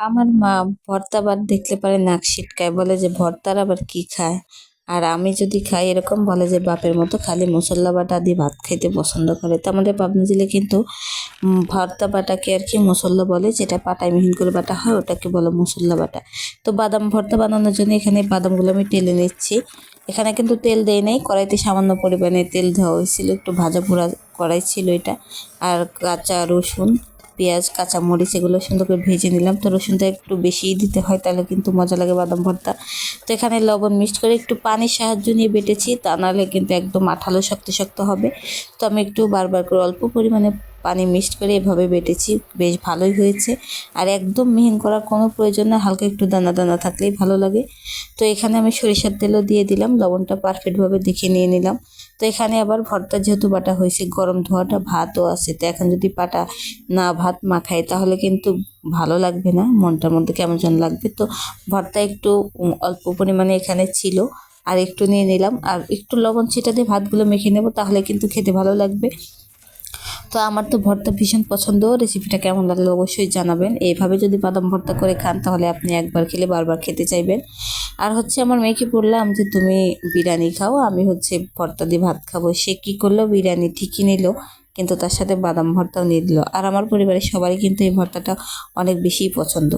আমার মা ভর্তা ভাত দেখলে পারে নাক সিটকায়, বলে যে ভর্তার আবার কি খায়। আর আমি যদি খাই এরকম বলে যে বাপের মতো খালি মশলা বাটা দিয়ে ভাত খাইতে পছন্দ করে। তো আমাদের পাবনা জেলে কিন্তু ভর্তা বাটাকে আর কি মশলা বলে, যেটা পাটায় মিহিন করে বাটা হয় ওটাকে বলে মশলা বাটা। তো বাদাম ভর্তা বানানোর জন্য এখানে বাদামগুলো আমি টেলে নিচ্ছি। এখানে কিন্তু তেল দেই নাই, কড়াইতে সামান্য পরিমাণে তেল দেওয়া হয়েছিল, একটু ভাজা পোড়া কড়াই ছিল এটা। আর কাঁচা রসুন, পেঁয়াজ, কাঁচামরিচ এগুলো সুন্দর করে ভেজে নিলাম। তো রসুনটা একটু বেশিই দিতে হয়, তাহলে কিন্তু মজা লাগে বাদাম ভর্তা। তো এখানে লবণ মিক্সড করে একটু পানির সাহায্য নিয়ে বেটেছি, তা নাহলে কিন্তু একদম আঠালো শক্ত শক্ত হবে। তো আমি একটু বারবার করে অল্প পরিমাণে পানি মিক্সড করে এভাবে বেটেছি, বেশ ভালোই হয়েছে। আর একদম মিহিন করার কোনো প্রয়োজন না, হালকা একটু দানা দানা থাকলেই ভালো লাগে। তো এখানে আমি সরিষার তেলও দিয়ে দিলাম, লবণটা পারফেক্টভাবে দেখে নিয়ে নিলাম। তো এখানে আবার ভর্তা যেহেতু বাটা হয়েছে, গরম ধোয়াটা ভাতও আছে, তো এখন যদি পাটা না ভাত মাখাই তাহলে কিন্তু ভালো লাগবে না, মনটার মধ্যে কেমন যেন লাগবে। তো ভর্তা একটু অল্প পরিমাণে এখানে ছিল, আর একটু নিয়ে নিলাম, আর একটু লবণ ছিটা দিয়ে ভাতগুলো মেখে নেব, তাহলে কিন্তু খেতে ভালো লাগবে। তো আমার তো ভর্তা ভীষণ পছন্দ। রেসিপিটা কেমন লাগলো অবশ্যই জানাবেন। এইভাবে যদি বাদাম ভর্তা করে খান তাহলে আপনি একবার খেলে বারবার খেতে চাইবেন। আর হচ্ছে আমার মেয়েকে বললাম যে তুমি বিরিয়ানি খাও, আমি হচ্ছে ভর্তা দিয়ে ভাত খাবো। সে কী করলো, বিরিয়ানি ঠিকই নিল, কিন্তু তার সাথে বাদাম ভর্তাও নিয়ে দিল। আর আমার পরিবারের সবারই কিন্তু এই ভর্তাটা অনেক বেশিই পছন্দ।